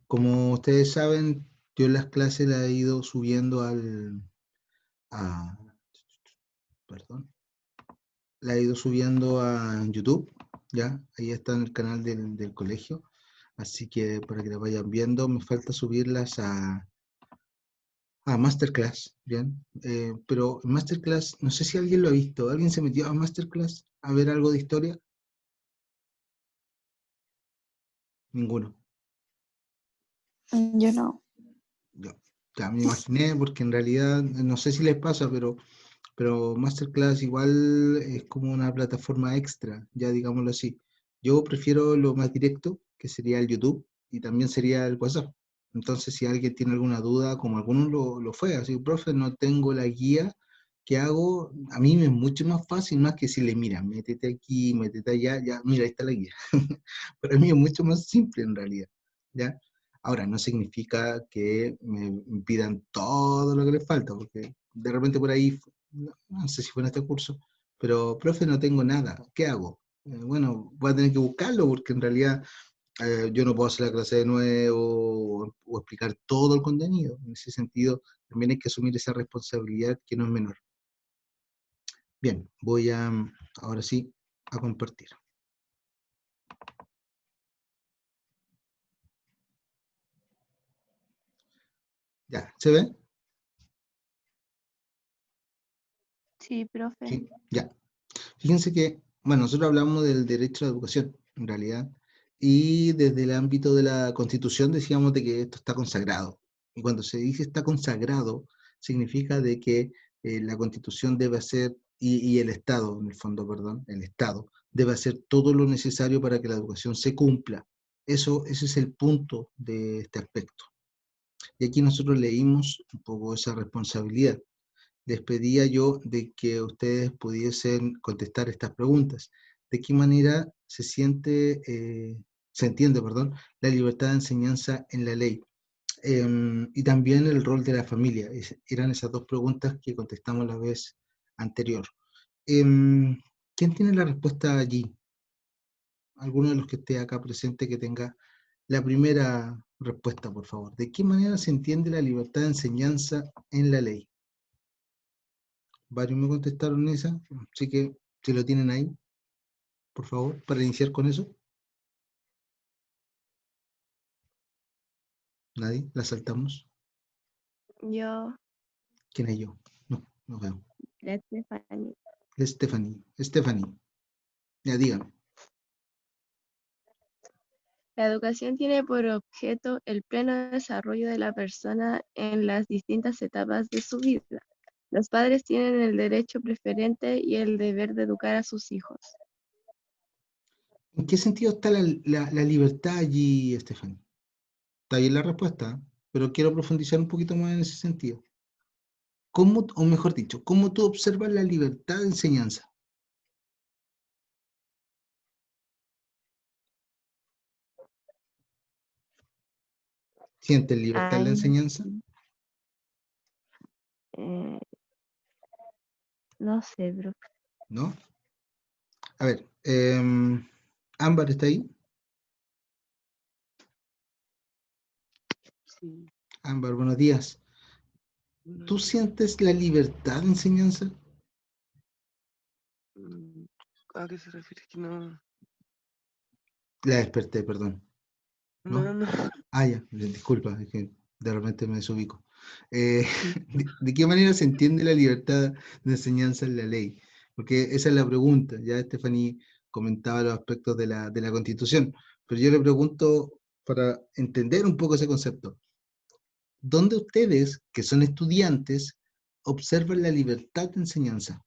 Como ustedes saben, yo las clases las he ido subiendo a, perdón, la he ido subiendo a YouTube, ¿ya? Ahí está en el canal del colegio, así que para que la vayan viendo, me falta subirlas a Masterclass, ¿bien? Pero Masterclass, no sé si alguien lo ha visto, ¿alguien se metió a Masterclass a ver algo de historia? Ninguno. Yo no. Yo ya me imaginé, porque en realidad, no sé si les pasa, pero Masterclass igual es como una plataforma extra, ya digámoslo así. Yo prefiero lo más directo, que sería el YouTube, y también sería el WhatsApp. Entonces, si alguien tiene alguna duda, como algunos lo fue, así, profe, no tengo la guía, ¿qué hago? A mí me es mucho más fácil, más que decirle, mira, métete aquí, métete allá, ya, mira, ahí está la guía. Para mí es mucho más simple en realidad, ¿ya? Ahora, no significa que me pidan todo lo que les falta, porque de repente por ahí no sé si fue en este curso, pero profe, no tengo nada, ¿qué hago? Bueno, voy a tener que buscarlo porque en realidad yo no puedo hacer la clase de nuevo o explicar todo el contenido. En ese sentido, también hay que asumir esa responsabilidad que no es menor. Bien, voy a ahora sí a compartir. ¿Ya? ¿Se ve? Sí, profe. Sí, ya. Fíjense que, bueno, nosotros hablamos del derecho a la educación, en realidad, y desde el ámbito de la Constitución decíamos de que esto está consagrado. Y cuando se dice está consagrado, significa de que la Constitución debe hacer, y el Estado, en el fondo, perdón, el Estado, debe hacer todo lo necesario para que la educación se cumpla. Ese es el punto de este aspecto. Y aquí nosotros leímos un poco esa responsabilidad. Les pedía yo de que ustedes pudiesen contestar estas preguntas. ¿De qué manera se entiende, perdón, la libertad de enseñanza en la ley? Y también el rol de la familia. Eran esas dos preguntas que contestamos la vez anterior. ¿Quién tiene la respuesta allí? ¿Alguno de los que esté acá presente que tenga la primera respuesta, por favor? ¿De qué manera se entiende la libertad de enseñanza en la ley? Varios me contestaron esa, así que si lo tienen ahí, por favor, para iniciar con eso. Nadie, la saltamos. Yo, ¿Quién es yo? No, no veo. la Stephanie. Stephanie, ya dígame. La educación tiene por objeto el pleno desarrollo de la persona en las distintas etapas de su vida. Los padres tienen el derecho preferente y el deber de educar a sus hijos. ¿En qué sentido está la libertad allí, Stephanie? Está bien la respuesta, pero quiero profundizar un poquito más en ese sentido. ¿Cómo, o mejor dicho, cómo tú observas la libertad de enseñanza? ¿Sientes libertad en la Ay, enseñanza? eh, no sé, bro. ¿No? A ver, Ámbar está ahí. Sí. Ámbar, buenos días. ¿Tú sientes la libertad de enseñanza? ¿A qué se refiere? Que no. La desperté, perdón. ¿No? No, no. Ah, ya, disculpa, es que de repente me desubico. ¿De qué manera se entiende la libertad de enseñanza en la ley? Porque esa es la pregunta. Ya Stephanie comentaba los aspectos de la Constitución, pero yo le pregunto para entender un poco ese concepto. ¿Dónde ustedes, que son estudiantes, observan la libertad de enseñanza?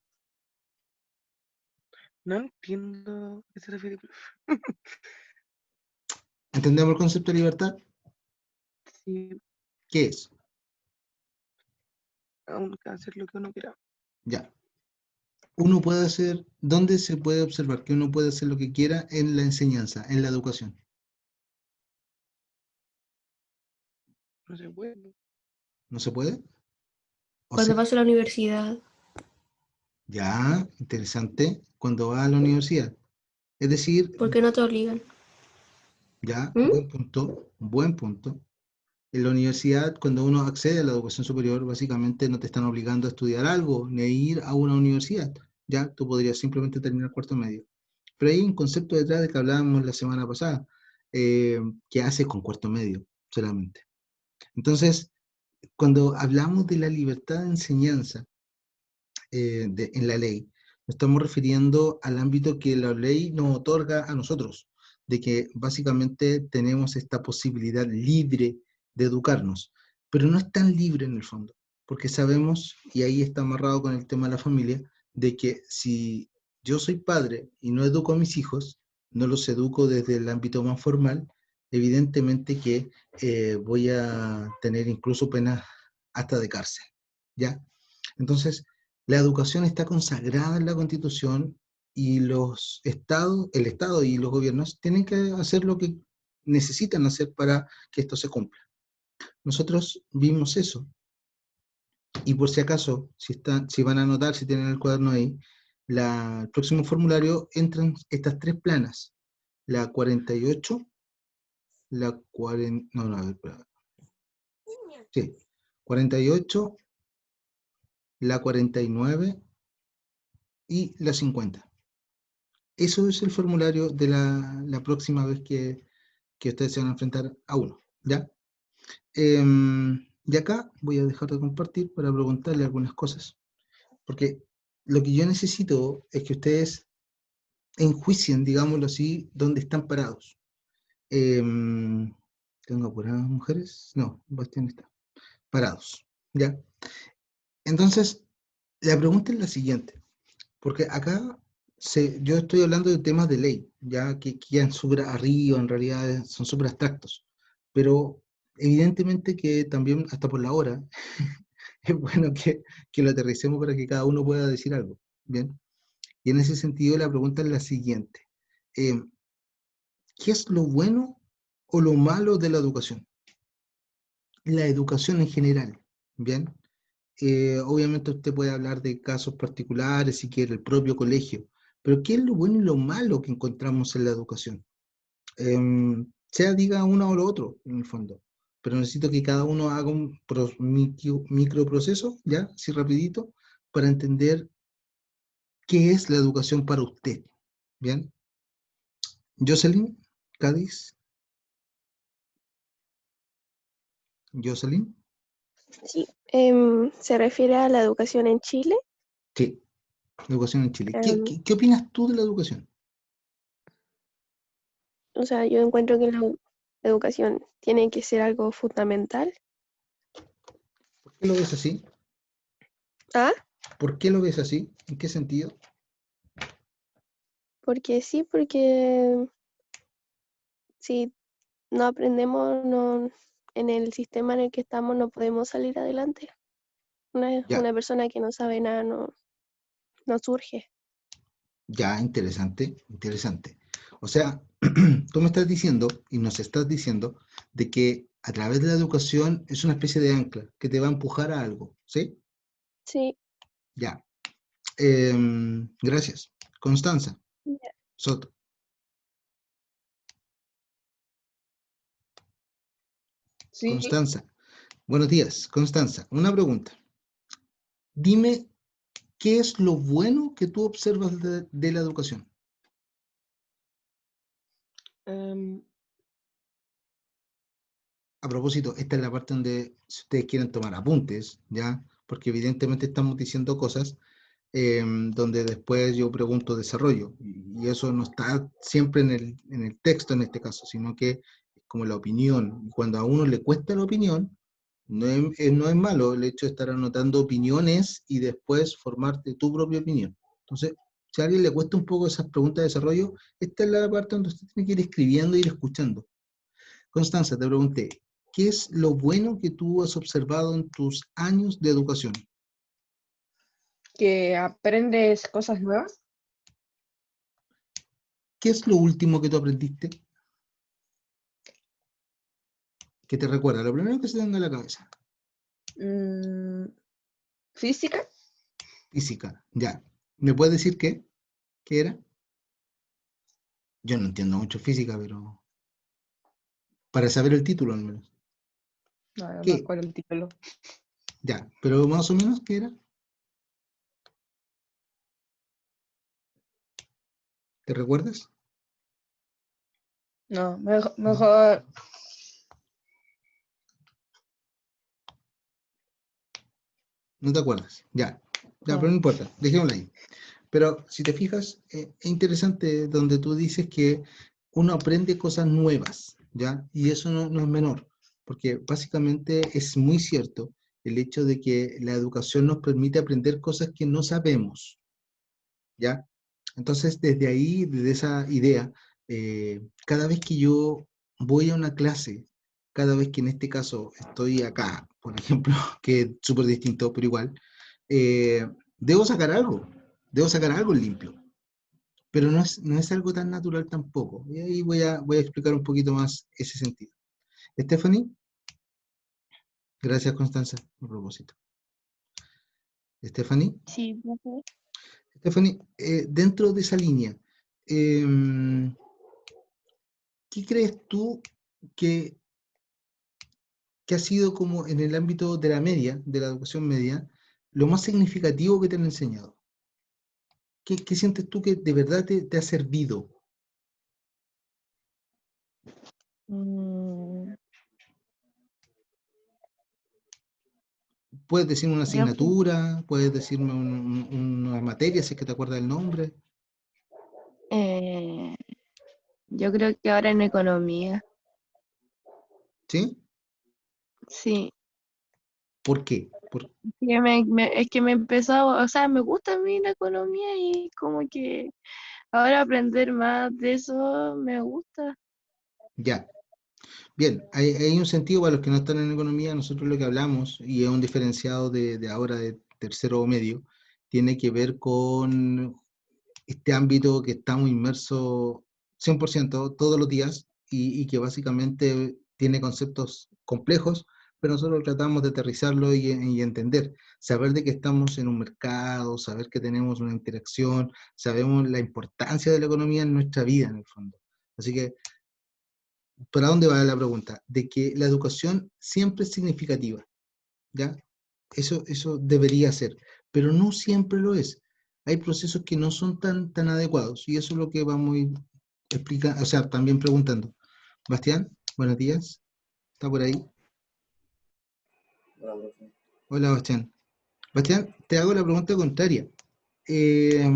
No entiendo a qué se refiere. ¿Entendemos el concepto de libertad? Sí, ¿Qué es? aún hacer lo que uno quiera. Ya. Uno puede hacer, ¿dónde se puede observar que uno puede hacer lo que quiera en la enseñanza, en la educación? No se puede. ¿No se puede? O Cuando sea, vas a la universidad, ya, interesante, cuando va a la universidad. Es decir, ¿por qué no te obligan? ya, ¿Mm? buen punto, buen punto. En la universidad, cuando uno accede a la educación superior, básicamente no te están obligando a estudiar algo, ni a ir a una universidad. Ya, tú podrías simplemente terminar cuarto medio. Pero hay un concepto detrás de que hablábamos la semana pasada, que hace con cuarto medio solamente. Entonces, cuando hablamos de la libertad de enseñanza en la ley, nos estamos refiriendo al ámbito que la ley nos otorga a nosotros, de que básicamente tenemos esta posibilidad libre de educarnos, pero no es tan libre en el fondo, porque sabemos, y ahí está amarrado con el tema de la familia, de que si yo soy padre y no educo a mis hijos, no los educo desde el ámbito más formal, evidentemente que voy a tener incluso penas hasta de cárcel, ¿ya? Entonces, la educación está consagrada en la Constitución y el Estado y los gobiernos tienen que hacer lo que necesitan hacer para que esto se cumpla. Nosotros vimos eso y por si acaso, si van a anotar, si tienen el cuaderno ahí, el próximo formulario entran estas tres planas, la 48, la 40, no, a ver, espera. Sí, 48, la 49 y la 50. Eso es el formulario de la próxima vez que ustedes se van a enfrentar a uno, ¿ya? Y acá voy a dejar de compartir para preguntarle algunas cosas, porque lo que yo necesito es que ustedes enjuicien, digámoslo así, dónde están parados. ¿Tengo apuradas mujeres? No, Bastián está. Parados, ¿ya? Entonces, la pregunta es la siguiente. Porque acá yo estoy hablando de temas de ley, ya que quedan súper arriba, en realidad son súper abstractos, pero evidentemente que también hasta por la hora es bueno que lo aterricemos para que cada uno pueda decir algo, ¿bien? Y en ese sentido la pregunta es la siguiente. eh, ¿Qué es lo bueno o lo malo de la educación? La educación en general, ¿bien? Obviamente usted puede hablar de casos particulares, si quiere, el propio colegio, pero ¿qué es lo bueno y lo malo que encontramos en la educación? Sea diga uno o lo otro, en el fondo, pero necesito que cada uno haga un microproceso, ya, así rapidito, para entender qué es la educación para usted. ¿Bien? Jocelyn, Cádiz, Jocelyn, Sí, se refiere a la educación en Chile. sí, educación en Chile. ¿Qué, Em, qué, qué opinas tú de la educación? o sea, yo encuentro que la educación tiene que ser algo fundamental. ¿Por qué lo ves así? Ah, ¿Por qué lo ves así? ¿En qué sentido? porque sí, porque si no aprendemos, no, en el sistema en el que estamos no podemos salir adelante. Ya, Una persona que no sabe nada no surge. ya, interesante, interesante. O sea, tú me estás diciendo y nos estás diciendo de que a través de la educación es una especie de ancla que te va a empujar a algo, ¿sí? Sí, Ya. Gracias. Constanza, ya. Soto. Sí, Constanza. Buenos días, Constanza. Una pregunta. Dime, ¿qué es lo bueno que tú observas de la educación? em, A propósito, esta es la parte donde, si ustedes quieren tomar apuntes, ¿ya? Porque evidentemente estamos diciendo cosas donde después yo pregunto desarrollo, y eso no está siempre en el texto en este caso, sino que es como la opinión. Y cuando a uno le cuesta la opinión, no es malo el hecho de estar anotando opiniones y después formarte tu propia opinión. Entonces, si a alguien le cuesta un poco esas preguntas de desarrollo, esta es la parte donde usted tiene que ir escribiendo e ir escuchando. Constanza, te pregunté, ¿qué es lo bueno que tú has observado en tus años de educación? que aprendes cosas nuevas. ¿Qué es lo último que tú aprendiste? Que te recuerda, lo primero que se tenga en la cabeza. mm, Física. Física, ya. ¿Me puedes decir qué? ¿Qué era? Yo no entiendo mucho física, pero para saber el título al menos. No, no me ¿Qué? acuerdo el título. Ya, pero más o menos, ¿qué era? ¿Te recuerdas? No, mejor. No te acuerdas. Ya, ya, pero No. no importa, dejémoslo ahí. Pero si te fijas, es interesante donde tú dices que uno aprende cosas nuevas, ¿ya? Y eso no es menor, porque básicamente es muy cierto el hecho de que la educación nos permite aprender cosas que no sabemos, ¿ya? Entonces, desde ahí, desde esa idea, cada vez que yo voy a una clase, cada vez que en este caso estoy acá, por ejemplo, que es súper distinto, pero igual, eh, debo sacar algo, debo sacar algo limpio, pero no es algo tan natural tampoco. Y ahí voy a explicar un poquito más ese sentido. Stephanie, gracias Constanza, a propósito. Stephanie, Sí, profe. Stephanie, dentro de esa línea, ¿qué crees tú que, que ha sido como en el ámbito de la media, de la educación media, lo más significativo que te han enseñado? ¿Qué sientes tú que de verdad te ha servido? Mm, Puedes decirme una yo, cre- asignatura, puedes decirme una materia, si es que te acuerdas el nombre, eh, yo creo que ahora en economía, ¿sí? sí. ¿Por qué? Es que me empezó, o sea, me gusta a mí la economía y como que ahora aprender más de eso me gusta. Ya. Bien, hay un sentido para los que no están en economía, nosotros lo que hablamos, y es un diferenciado de ahora de tercero o medio, tiene que ver con este ámbito que estamos inmersos 100% todos los días y que básicamente tiene conceptos complejos, pero nosotros tratamos de aterrizarlo y entender, saber de que estamos en un mercado, saber que tenemos una interacción, sabemos la importancia de la economía en nuestra vida en el fondo. Así que, ¿para dónde va la pregunta? De que la educación siempre es significativa, ¿ya? Eso debería ser, pero no siempre lo es. Hay procesos que no son tan adecuados y eso es lo que vamos a ir explicando, o sea, también preguntando. Bastián, buenos días, ¿está por ahí? Hola, profe. Hola, Bastián. Bastián, te hago la pregunta contraria. Eh,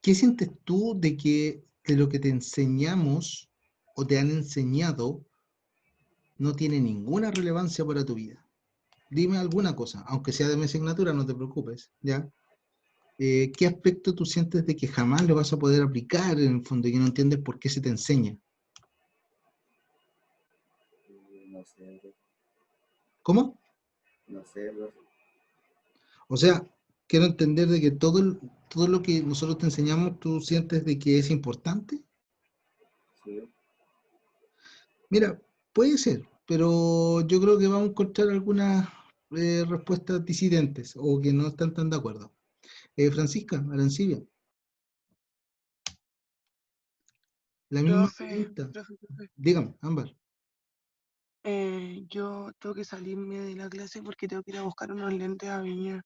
¿Qué sientes tú de lo que te enseñamos o te han enseñado no tiene ninguna relevancia para tu vida? Dime alguna cosa, aunque sea de mi asignatura, no te preocupes, ¿ya? ¿Qué aspecto tú sientes de que jamás lo vas a poder aplicar en el fondo y que no entiendes por qué se te enseña? No sé, profe. ¿Cómo? No sé, profe. O sea, quiero entender de que todo lo que nosotros te enseñamos, tú sientes de que es importante. Sí. Mira, puede ser, pero yo creo que vamos a encontrar algunas respuestas disidentes o que no están tan de acuerdo. Francisca, Arancibia, la misma Profe, pregunta. profe. Dígame, Ámbar. Yo tengo que salirme de la clase porque tengo que ir a buscar unos lentes a Viña.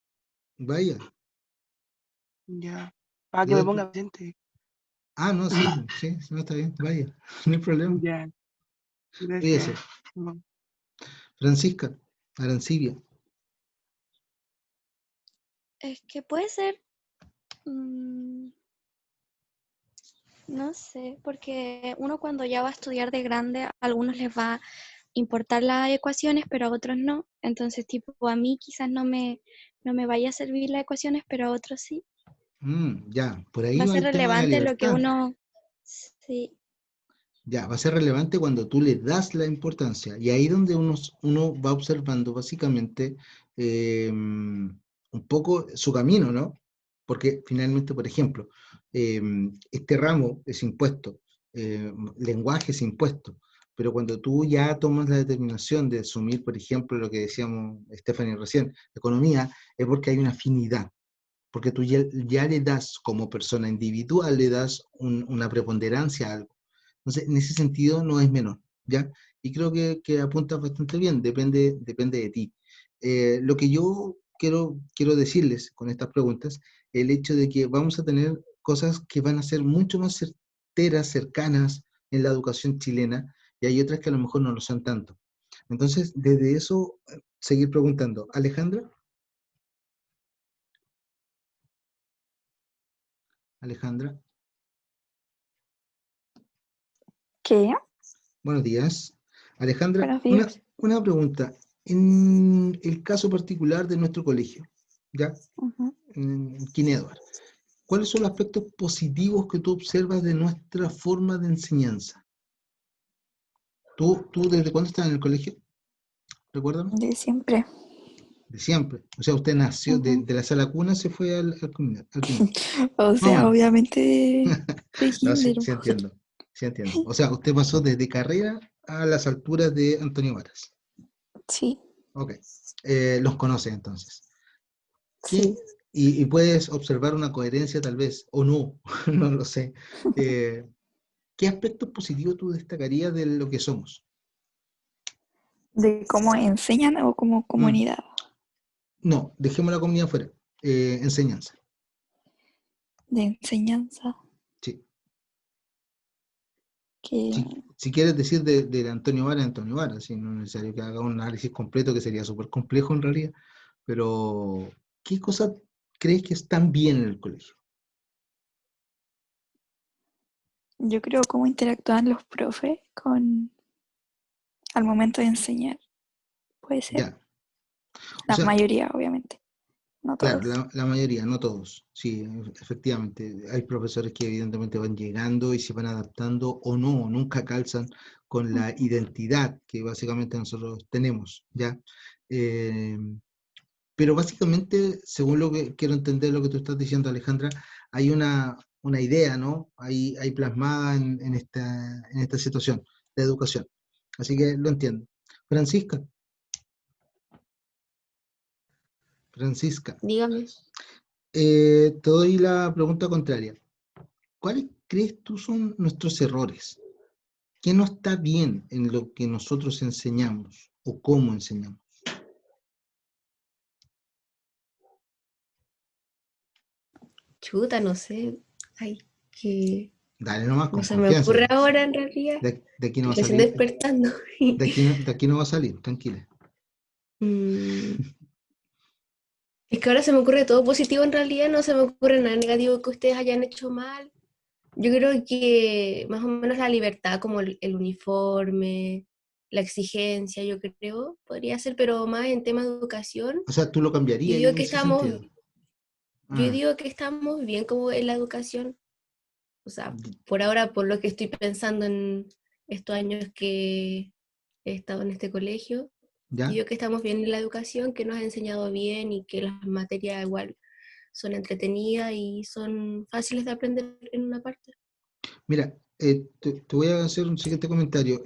Vaya. Ya. Para que me ¿Dónde- ponga presente. Ah, no, sí, sí, no está bien, vaya, no hay problema. Ya. Cuídese. Gracias. No. Francisca, Arancibia. Es que puede ser, mm, no sé, porque uno cuando ya va a estudiar de grande, a algunos les va a importar las ecuaciones, pero a otros no. Entonces, tipo, a mí quizás no me vaya a servir las ecuaciones, pero a otros sí. Ya, por Va ahí a va ser el tema de la relevante lo que libertad. uno, sí, Ya, va a ser relevante cuando tú le das la importancia. Y ahí donde uno va observando básicamente un poco su camino, ¿no? Porque finalmente, por ejemplo, este ramo es impuesto, lenguaje es impuesto, pero cuando tú ya tomas la determinación de asumir, por ejemplo, lo que decíamos Stephanie recién, economía, es porque hay una afinidad, porque tú ya le das como persona individual, le das una preponderancia a algo. Entonces, en ese sentido no es menor. ¿ya? Y creo que apuntas bastante bien, depende de ti. Lo que yo quiero decirles con estas preguntas, el hecho de que vamos a tener cosas que van a ser mucho más certeras, cercanas en la educación chilena, y hay otras que a lo mejor no lo son tanto. Entonces, desde eso, seguir preguntando. Alejandra. Alejandra, ¿Qué? buenos días. Alejandra, Buenos días. una pregunta. En el caso particular de nuestro colegio, ¿ya? Ujú. En King Edward, ¿cuáles son los aspectos positivos que tú observas de nuestra forma de enseñanza? ¿Tú desde cuándo estás en el colegio? Recuérdame. De siempre. De siempre. O sea, usted nació, Ujú. de la sala cuna se fue al kinder. O Más o sea, menos. obviamente de No, sí, kinder. sí entiendo. Sí entiendo. O sea, usted pasó desde carrera a las alturas de Antonio Varas. Sí, Ok. Los conoces entonces. sí. Y puedes observar una coherencia tal vez, o no, no lo sé. ¿Qué aspectos positivos tú destacarías de lo que somos? ¿De cómo enseñan o como Mm, comunidad? No, dejemos la comunidad fuera. Enseñanza. De enseñanza. Sí. Que Si quieres decir de Antonio Vara, si no es necesario que haga un análisis completo, que sería súper complejo en realidad, pero ¿qué cosas crees que están bien en el colegio? yo creo cómo interactúan los profes con al momento de enseñar. Puede ser. Ya. O La sea, mayoría, obviamente. No claro, todos. la mayoría, no todos. Sí, efectivamente. Hay profesores que evidentemente van llegando y se van adaptando o no, nunca calzan con la Ujú. identidad que básicamente nosotros tenemos, ¿ya? Eh, pero básicamente, según lo que quiero entender lo que tú estás diciendo, Alejandra, hay una idea, ¿no? Hay plasmada en esta situación de educación. Así que lo entiendo. Francisca, Francisca, Dígame. te doy la pregunta contraria. ¿Cuáles crees tú son nuestros errores? ¿Qué no está bien en lo que nosotros enseñamos o cómo enseñamos? Chuta, no sé. Ay, que Dale nomás, no con se me confianza. ocurre ahora en realidad. De aquí no va a Recién salir, despertando. de aquí no va a salir, tranquila. Mm, es que ahora se me ocurre todo positivo en realidad, no se me ocurre nada negativo que ustedes hayan hecho mal. Yo creo que más o menos la libertad, como el uniforme, la exigencia, yo creo, podría ser, pero más en temas de educación. O sea, tú lo Yo cambiarías digo en que ese estamos, sentido. yo Ah, digo que estamos bien como en la educación. O sea, por ahora, por lo que estoy pensando en estos años que he estado en este colegio, yo ¿ya? digo que estamos bien en la educación, que nos ha enseñado bien y que las materias igual son entretenidas y son fáciles de aprender en una parte. Mira, te voy a hacer un siguiente comentario.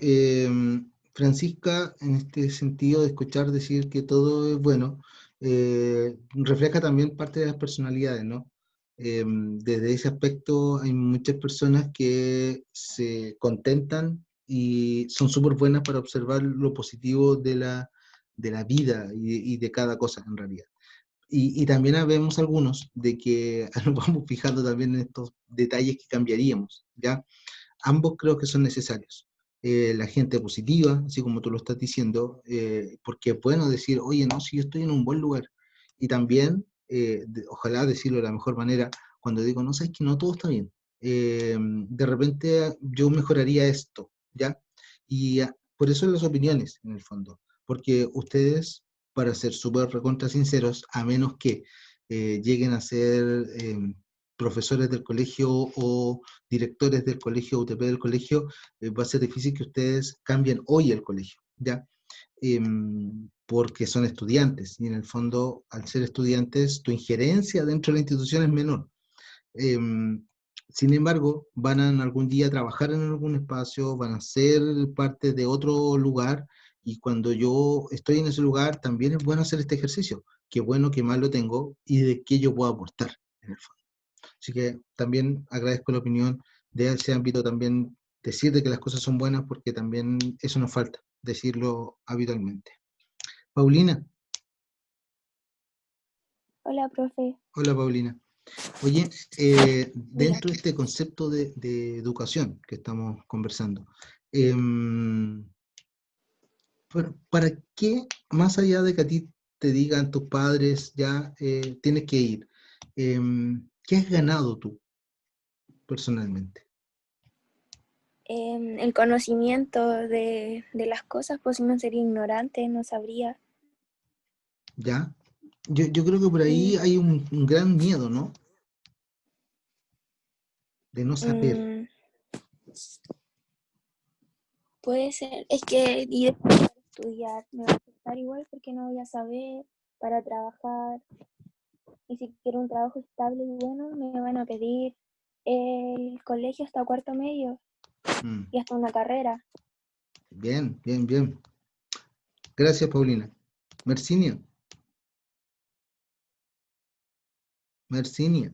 Francisca, en este sentido de escuchar decir que todo es bueno, refleja también parte de las personalidades, ¿no? Desde ese aspecto hay muchas personas que se contentan y son súper buenas para observar lo positivo de la vida y de cada cosa en realidad. Y también vemos algunos de que nos vamos fijando también en estos detalles que cambiaríamos, ¿ya? Ambos creo que son necesarios. La gente positiva, así como tú lo estás diciendo, porque es bueno decir, oye, no, si yo estoy en un buen lugar. Y también, ojalá decirlo de la mejor manera, cuando digo, no, sabes que no todo está bien. De repente yo mejoraría esto, ¿ya? Y por eso las opiniones, en el fondo, porque ustedes, para ser súper recontra sinceros, a menos que lleguen a ser profesores del colegio o directores del colegio, UTP del colegio, va a ser difícil que ustedes cambien hoy el colegio, ¿ya? Porque son estudiantes y en el fondo, al ser estudiantes, tu injerencia dentro de la institución es menor. Sin embargo, van a algún día trabajar en algún espacio, van a ser parte de otro lugar y cuando yo estoy en ese lugar también es bueno hacer este ejercicio. Qué bueno, qué mal lo tengo y de qué yo puedo aportar en el fondo. Así que también agradezco la opinión de ese ámbito también decir de que las cosas son buenas, porque también eso nos falta, decirlo habitualmente. Paulina. Hola, profe. Hola, Paulina. Oye, dentro de este concepto de educación que estamos conversando, ¿para qué, más allá de que a ti te digan tus padres, ya tienes que ir, qué has ganado tú personalmente? El conocimiento de las cosas, pues si no sería ignorante, no sabría. ¿Ya? Yo creo que por ahí Y hay un gran miedo, ¿no? De no saber. puede ser, es que y después para estudiar me va a afectar igual porque no voy a saber para trabajar. Y si quiero un trabajo estable y bueno, me van a pedir el colegio hasta cuarto medio Mm, y hasta una carrera. Bien, bien, bien. Gracias, Paulina. Mercinia. Mercinia.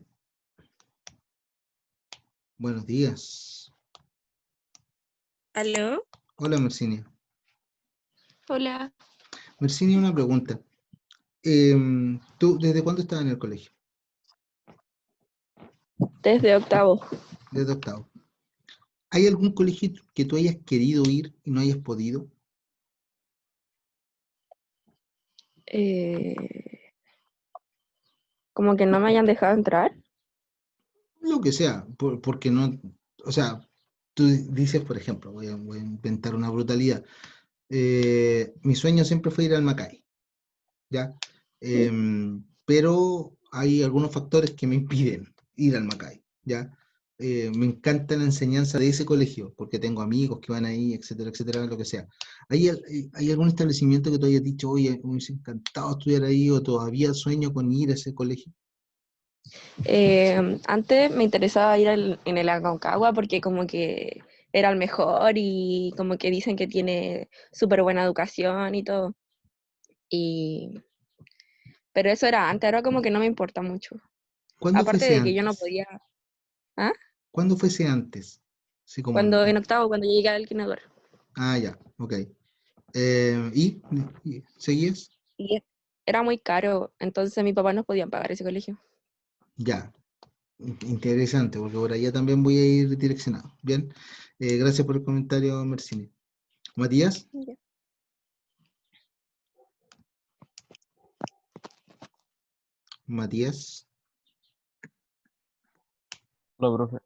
Buenos días. ¿Aló? Hola, Mercinia. Hola. Mercinia, una pregunta. ¿Tú desde cuándo estás en el colegio? Desde octavo. Desde octavo. ¿Hay algún colegio que tú hayas querido ir y no hayas podido? Como que no me hayan dejado entrar. Lo que sea, porque no, o sea, tú dices, por ejemplo, voy a inventar una brutalidad. Mi sueño siempre fue ir al Macay, ¿ya? Pero hay algunos factores que me impiden ir al Macay, ¿ya? Me encanta la enseñanza de ese colegio, porque tengo amigos que van ahí, etcétera, lo que sea. ¿Hay algún establecimiento que tú hayas dicho, oye, me hubiese encantado estudiar ahí, o todavía sueño con ir a ese colegio? Antes me interesaba ir en el Aconcagua porque como que era el mejor y como que dicen que tiene súper buena educación y todo. Pero eso era antes, ahora como que no me importa mucho. ¿Cuándo Aparte fuese de que yo no antes? podía. ¿Ah? ¿Cuándo fuese antes? Sí, como Cuando en octavo, cuando llegué al kinder. Ya, ok. ¿Y seguías? Y era muy caro, entonces mis papás no podían pagar ese colegio. Ya, interesante, porque por allá también voy a ir direccionado. Bien, gracias por el comentario, Mercini. Matías, Ya. Matías, Hola, profe.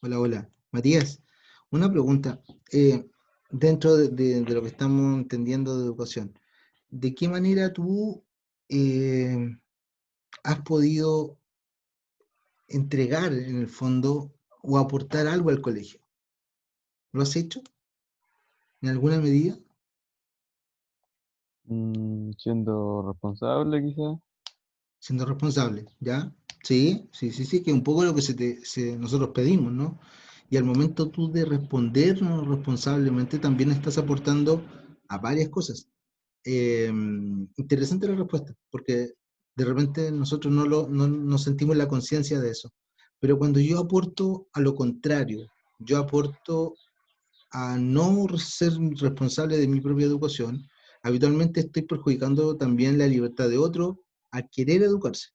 hola. Matías, una pregunta. Dentro de lo que estamos entendiendo de educación, ¿de qué manera tú has podido entregar en el fondo o aportar algo al colegio? ¿Lo has hecho en alguna medida? Siendo responsable, quizás. Siendo responsable, ¿ya? Sí, que es un poco lo que nosotros pedimos, ¿no? Y al momento tú de respondernos responsablemente, también estás aportando a varias cosas. Interesante la respuesta, porque de repente nosotros no sentimos la conciencia de eso. Pero cuando yo aporto a lo contrario, yo aporto a no ser responsable de mi propia educación, habitualmente estoy perjudicando también la libertad de otro a querer educarse.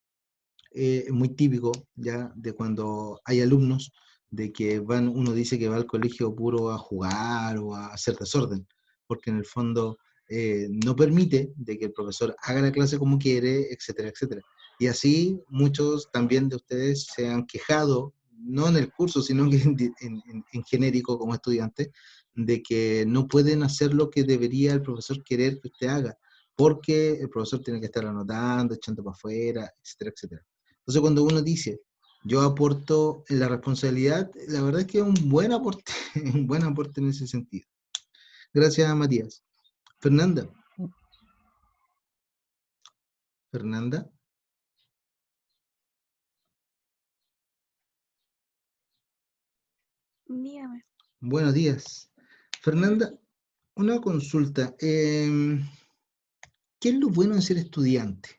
Es muy típico ya de cuando hay alumnos de que uno dice que va al colegio puro a jugar o a hacer desorden, porque en el fondo no permite de que el profesor haga la clase como quiere, etcétera. Y así muchos también de ustedes se han quejado, no en el curso, sino que en genérico como estudiantes, de que no pueden hacer lo que debería el profesor querer que usted haga, porque el profesor tiene que estar anotando, echando para afuera, etcétera. Entonces, cuando uno dice, yo aporto en la responsabilidad, la verdad es que es un buen aporte, un buen aporte en ese sentido. Gracias, Matías. Fernanda. Fernanda. Dígame. Buenos días. Fernanda, una consulta. ¿Qué es lo bueno de ser estudiante?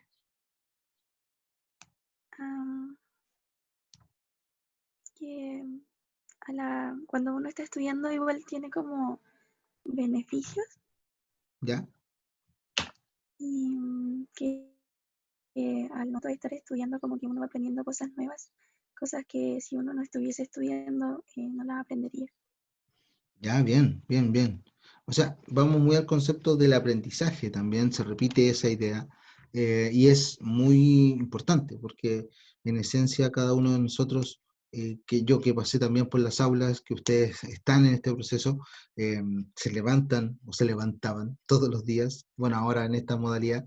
Que cuando uno está estudiando igual tiene como beneficios ¿Ya? y que al no estar estudiando como que uno va aprendiendo cosas nuevas, cosas que si uno no estuviese estudiando no las aprendería. Ya, bien, bien, bien. O sea, vamos muy al concepto del aprendizaje también, se repite esa idea, y es muy importante porque en esencia cada uno de nosotros, que yo que pasé también por las aulas, que ustedes están en este proceso, se levantan o se levantaban todos los días, bueno, ahora en esta modalidad,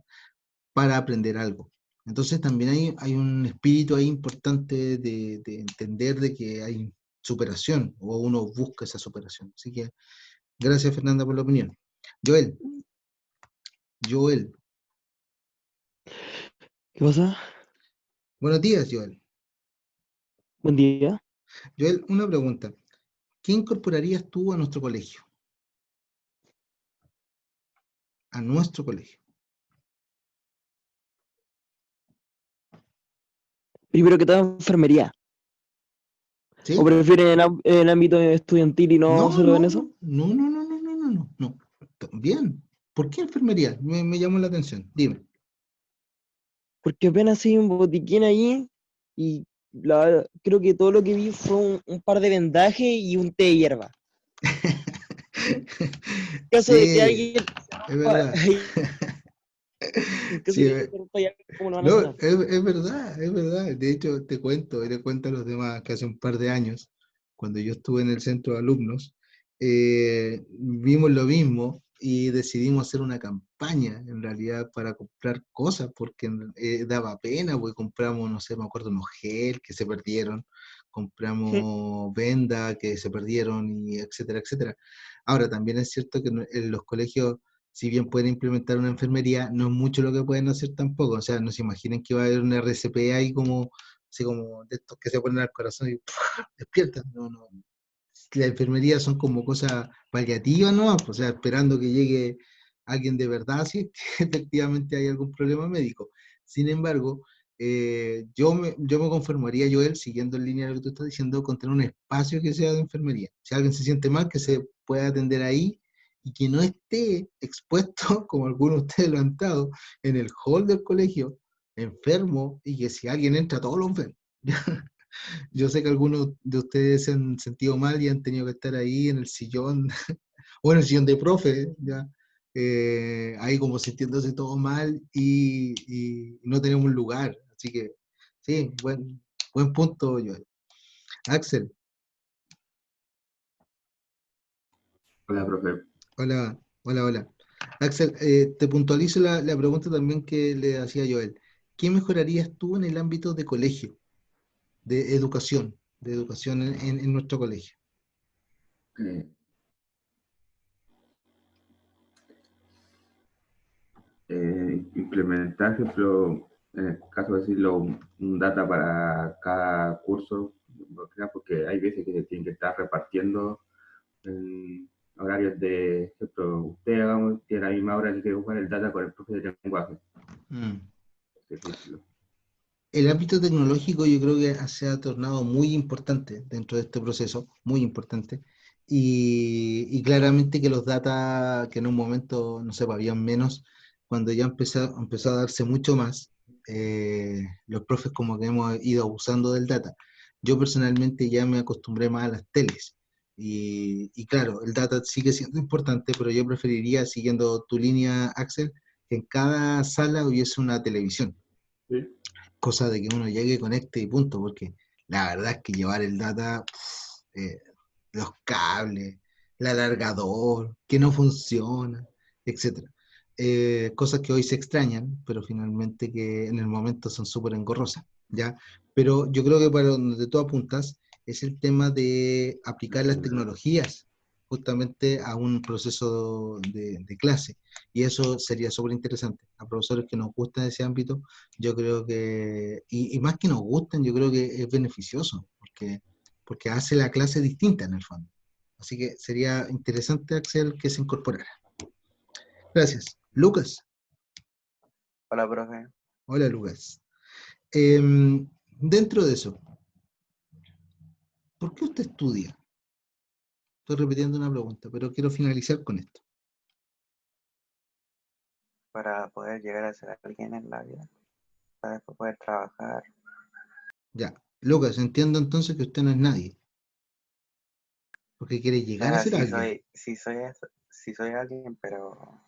para aprender algo. Entonces también hay un espíritu ahí importante de entender de que hay superación o uno busca esa superación. Así que gracias Fernanda por la opinión. Joel, Joel, ¿Qué pasa? buenos días Joel. Buen día. Joel, una pregunta. ¿Qué incorporarías tú a nuestro colegio? A nuestro colegio. Primero que todo, enfermería. ¿O ¿Sí? prefieren en ámbito estudiantil y no No, solo en no, eso? no, no, no, no, no, no, no, no. Bien. ¿Por qué enfermería? Me llamó la atención. Dime. Porque apenas hay un botiquín ahí y creo que todo lo que vi fue un par de vendajes y un té de hierba. En caso de que Sí, alguien es se rompa, verdad. en caso Sí, de que alguien se rompa ya, ¿cómo lo van a no, sanar? es verdad, es verdad. De hecho, te cuento, y le cuento a los demás que hace un par de años, cuando yo estuve en el centro de alumnos, vimos lo mismo y decidimos hacer una campaña, en realidad, para comprar cosas, porque daba pena, porque compramos, no sé, me acuerdo, unos gel que se perdieron, compramos venda que se perdieron, y etcétera, etcétera. Ahora, también es cierto que en los colegios, si bien pueden implementar una enfermería, no es mucho lo que pueden hacer tampoco. O sea, no se imaginen que va a haber un RCP ahí como, así como de estos que se ponen al corazón y ¡pua! Despiertan. No, no. La enfermería son como cosas paliativas, ¿no? O sea, esperando que llegue alguien de verdad, si es que efectivamente hay algún problema médico. Sin embargo, yo me conformaría, Joel, siguiendo en línea de lo que tú estás diciendo, con tener un espacio que sea de enfermería. Si alguien se siente mal, que se pueda atender ahí y que no esté expuesto, como algunos de ustedes lo han estado, en el hall del colegio, enfermo, y que si alguien entra, todos los ven. Yo sé que algunos de ustedes se han sentido mal y han tenido que estar ahí en el sillón, o en el sillón de profe, ya, ahí como sintiéndose todo mal y no tenemos un lugar. Así que, sí, buen punto, Joel. Axel, Hola, profe. hola, hola, hola. Axel, te puntualizo la pregunta también que le hacía Joel. ¿Qué mejorarías tú en el ámbito de colegio, de educación en nuestro colegio? Eh, Implementar, por ejemplo, en el caso de decirlo, un data para cada curso, porque hay veces que se tienen que estar repartiendo en horarios de, por ejemplo, usted hagamos, tiene la misma hora que quiere buscar el data con el profe de lenguaje, Mm. por ejemplo. El ámbito tecnológico yo creo que se ha tornado muy importante dentro de este proceso, muy importante, y claramente que los data que en un momento, no sé, habían menos, cuando ya empezó a darse mucho más, los profes como que hemos ido abusando del data. Yo personalmente ya me acostumbré más a las teles, y claro, el data sigue siendo importante, pero yo preferiría, siguiendo tu línea, Axel, que en cada sala hubiese una televisión, Sí. cosa de que uno llegue, conecte y punto, porque la verdad es que llevar el data, los cables, el alargador, que no funciona, etcétera. Cosas que hoy se extrañan, pero finalmente que en el momento son súper engorrosas, ¿ya? Pero yo creo que para donde tú apuntas es el tema de aplicar las tecnologías justamente a un proceso de clase. Y eso sería súper interesante. A profesores que nos gustan ese ámbito, yo creo que, y más que nos gusten, yo creo que es beneficioso, porque hace la clase distinta en el fondo. Así que sería interesante, Axel, que se incorporara. Gracias. Lucas. Hola, profe. Hola, Lucas. Dentro de eso, ¿por qué usted estudia? Estoy repitiendo una pregunta, pero quiero finalizar con esto. Para poder llegar a ser alguien en la vida, para después poder trabajar. Ya, Lucas, entiendo entonces que usted no es nadie, porque quiere O llegar a sea, ser alguien. sí soy alguien, pero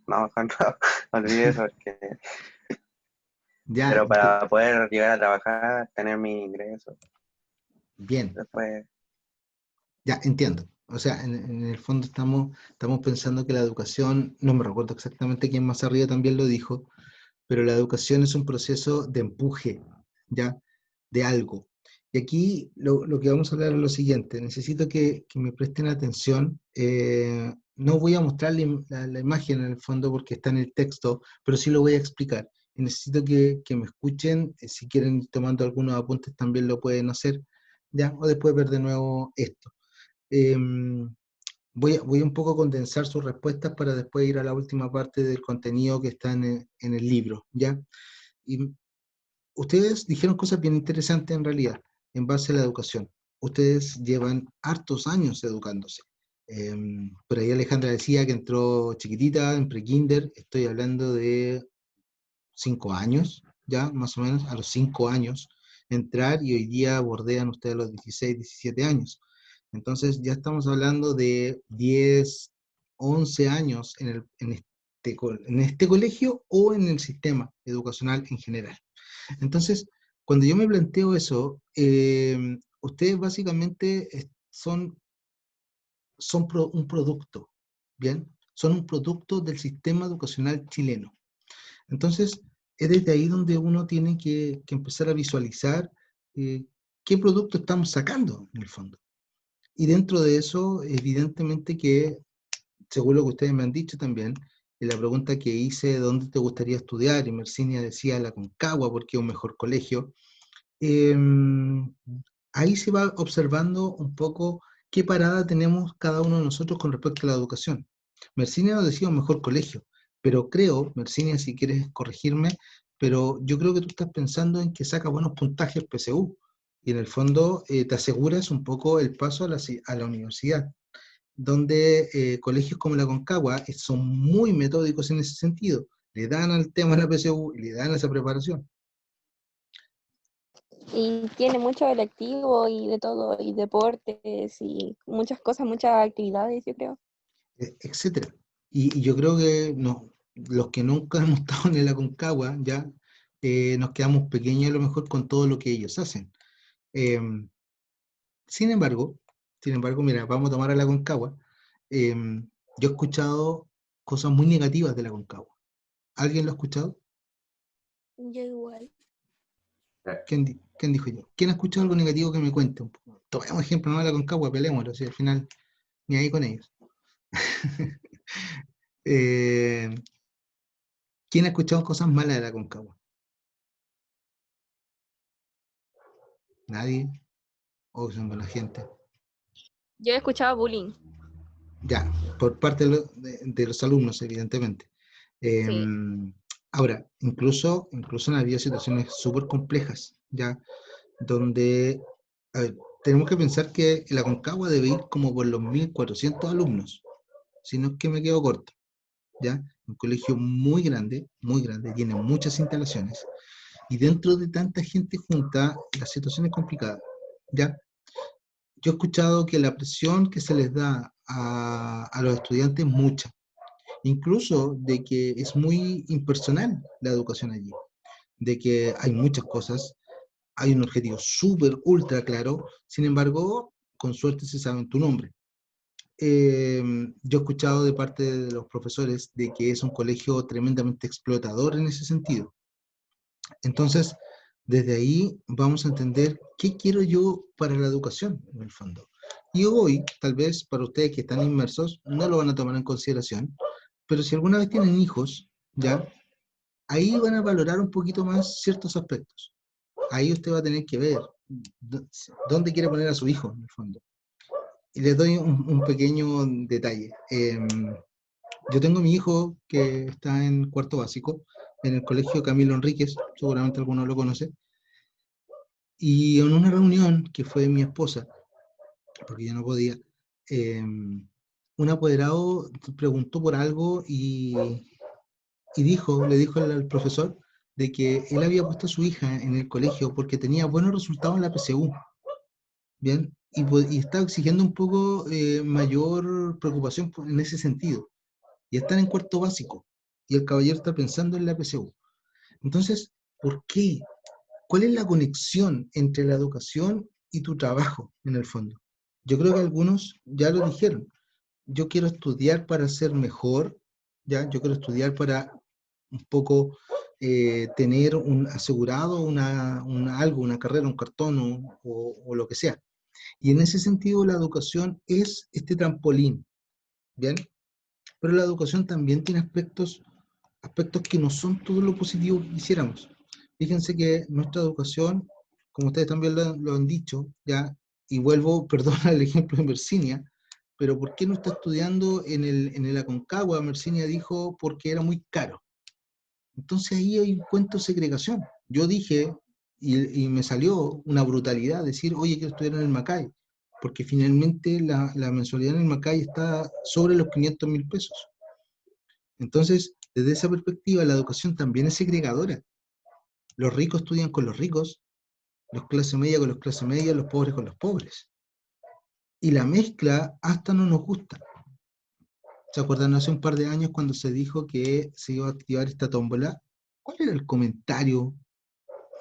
no, mejor no, olvide eso, porque, Ya, pero para poder llegar a trabajar, tener mi ingreso, bien, después, ya entiendo. O sea, en el fondo estamos pensando que la educación, no me recuerdo exactamente quién más arriba también lo dijo, pero la educación es un proceso de empuje, ¿ya? De algo. Y aquí lo que vamos a hablar es lo siguiente, necesito que me presten atención. No voy a mostrar la imagen en el fondo porque está en el texto, pero sí lo voy a explicar. Y necesito que me escuchen, si quieren ir tomando algunos apuntes también lo pueden hacer, ¿ya? O después ver de nuevo esto. Voy un poco a condensar sus respuestas para después ir a la última parte del contenido que está en el libro, ¿ya? Y ustedes dijeron cosas bien interesantes en realidad, en base a la educación. Ustedes llevan hartos años educándose. Por ahí Alejandra decía que entró chiquitita, en pre-kinder, estoy hablando de 5 años, ya, más o menos, a los 5 años, entrar y hoy día bordean ustedes los 16, 17 años. Entonces ya estamos hablando de 10, 11 años en este colegio o en el sistema educacional en general. Entonces, cuando yo me planteo eso, ustedes básicamente son un producto, ¿bien? Son un producto del sistema educacional chileno. Entonces, es desde ahí donde uno tiene que empezar a visualizar qué producto estamos sacando, en el fondo. Y dentro de eso, evidentemente que, según lo que ustedes me han dicho también, en la pregunta que hice, ¿dónde te gustaría estudiar? Y Mercinia decía la Concagua, porque es un mejor colegio. Ahí se va observando un poco qué parada tenemos cada uno de nosotros con respecto a la educación. Mercinia nos decía un mejor colegio, pero creo, Mercinia, si quieres corregirme, pero yo creo que tú estás pensando en que saca buenos puntajes PSU y en el fondo te aseguras un poco el paso a la universidad, donde colegios como la Concagua son muy metódicos en ese sentido. Le dan al tema de la PSU y le dan esa preparación. Y tiene mucho electivo y de todo, y deportes y muchas cosas, muchas actividades, yo creo. Etcétera. Y yo creo que no, los que nunca hemos estado en la Aconcagua, ya nos quedamos pequeños a lo mejor con todo lo que ellos hacen. Em, sin embargo, mira, vamos a tomar a la Aconcagua. Yo he escuchado cosas muy negativas de la Aconcagua. ¿Alguien lo ha escuchado? Yo igual. ¿Quién dijo yo? ¿Quién ha escuchado algo negativo que me cuente un poco? Tomemos ejemplo, no de la Aconcagua, peleémoslo, si al final ni ahí con ellos. Eh, ¿Quién ha escuchado cosas malas de la Concagua? ¿Nadie? ¿O son buena gente? Yo he escuchado bullying. Ya, por parte de los alumnos, evidentemente. Sí. Ahora, incluso han habido situaciones súper complejas, ya, donde, a ver, tenemos que pensar que la Concagua debe ir como por los 1.400 alumnos, si no es que me quedo corto, ya, un colegio muy grande, tiene muchas instalaciones, y dentro de tanta gente junta, la situación es complicada, ya. Yo he escuchado que la presión que se les da a los estudiantes es mucha, incluso de que es muy impersonal la educación allí, de que hay muchas cosas, hay un objetivo súper, ultra claro, sin embargo, con suerte se sabe tu nombre. Yo he escuchado de parte de los profesores de que es un colegio tremendamente explotador en ese sentido. Entonces, desde ahí vamos a entender qué quiero yo para la educación, en el fondo. Y hoy, tal vez para ustedes que están inmersos, no lo van a tomar en consideración, pero si alguna vez tienen hijos, ¿ya? Ahí van a valorar un poquito más ciertos aspectos. Ahí usted va a tener que ver dónde quiere poner a su hijo, en el fondo. Y les doy un pequeño detalle. Yo tengo a mi hijo que está en cuarto básico, en el colegio Camilo Enríquez, seguramente alguno lo conoce, y en una reunión que fue mi esposa, porque yo no podía, un apoderado preguntó por algo y le dijo al profesor de que él había puesto a su hija en el colegio porque tenía buenos resultados en la PSU, ¿bien? Y estaba exigiendo un poco mayor preocupación en ese sentido. Y están en cuarto básico, y el caballero está pensando en la PSU. Entonces, ¿por qué? ¿Cuál es la conexión entre la educación y tu trabajo, en el fondo? Yo creo que algunos ya lo dijeron. Yo quiero estudiar para ser mejor, ¿ya? Yo quiero estudiar para un poco tener un asegurado algo, una carrera, un cartón o lo que sea. Y en ese sentido la educación es este trampolín, ¿bien? Pero la educación también tiene aspectos que no son todo lo positivo que quisiéramos. Fíjense que nuestra educación, como ustedes también lo han dicho, ya, y vuelvo, perdón, al ejemplo de Mercinia, pero ¿por qué no está estudiando en el Aconcagua? Mercinia dijo porque era muy caro. Entonces ahí hay un cuento de segregación. Yo dije, y me salió una brutalidad, decir, oye, quiero estudiar en el Macay, porque finalmente la mensualidad en el Macay está sobre los 500.000 pesos. Entonces, desde esa perspectiva, la educación también es segregadora. Los ricos estudian con los ricos, los clase media con los clase media, los pobres con los pobres. Y la mezcla hasta no nos gusta. ¿Se acuerdan hace un par de años cuando se dijo que se iba a activar esta tómbola? ¿Cuál era el comentario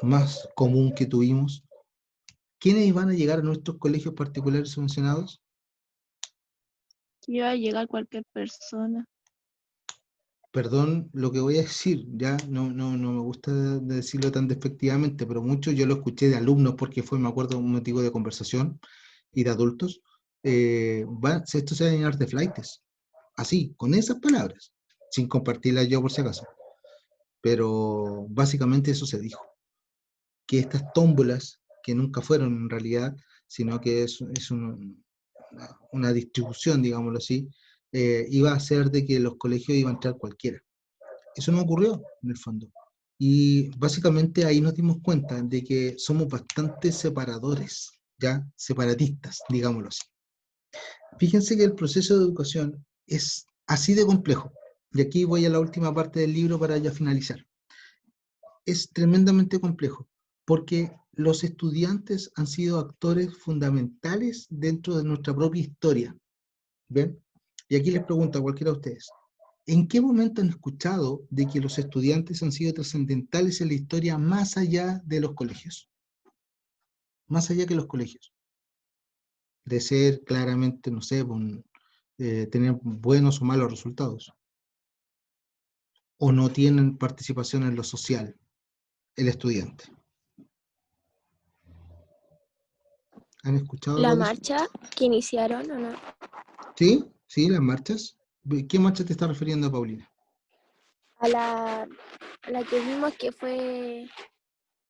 más común que tuvimos? ¿Quiénes iban a llegar a nuestros colegios particulares subvencionados? Iba a llegar cualquier persona. Perdón lo que voy a decir, ya no me gusta decirlo tan despectivamente, pero mucho yo lo escuché de alumnos porque fue, me acuerdo, un motivo de conversación y de adultos. Esto se va a llenar de flaites, así, con esas palabras, sin compartirlas yo por si acaso. Pero básicamente eso se dijo, que estas tómbolas, que nunca fueron en realidad, sino que es una distribución, digámoslo así, iba a hacer de que los colegios iban a entrar cualquiera. Eso no ocurrió, en el fondo. Y básicamente ahí nos dimos cuenta de que somos bastante separadores, ¿ya? Separatistas, digámoslo así. Fíjense que el proceso de educación es así de complejo. Y aquí voy a la última parte del libro para ya finalizar. Es tremendamente complejo, porque los estudiantes han sido actores fundamentales dentro de nuestra propia historia. ¿Ven? Y aquí les pregunto a cualquiera de ustedes, ¿en qué momento han escuchado de que los estudiantes han sido trascendentales en la historia más allá de los colegios? Más allá que los colegios. De ser claramente, no sé, tener buenos o malos resultados. O no tienen participación en lo social, el estudiante. ¿Han escuchado La algo de eso? marcha que iniciaron, ¿o no? Sí, sí, las marchas. ¿Qué marcha te está refiriendo, Paulina? A la que vimos que fue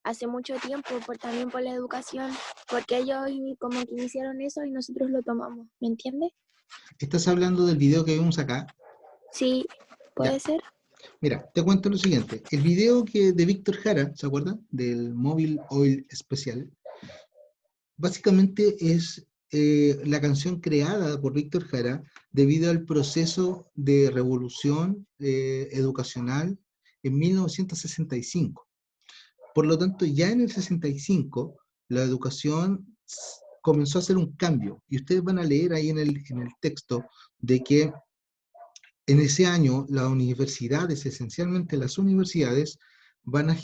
hace mucho tiempo, también por la educación, porque ellos como que iniciaron eso y nosotros lo tomamos, ¿me entiendes? ¿Estás hablando del video que vimos acá? Sí, puede Ya. ser. Mira, te cuento lo siguiente. El video de Víctor Jara, ¿se acuerdan? Del Móvil Oil Especial. Básicamente es la canción creada por Víctor Jara debido al proceso de revolución educacional en 1965. Por lo tanto, ya en el 65, la educación comenzó a hacer un cambio. Y ustedes van a leer ahí en el texto de que en ese año las universidades, esencialmente las universidades, van a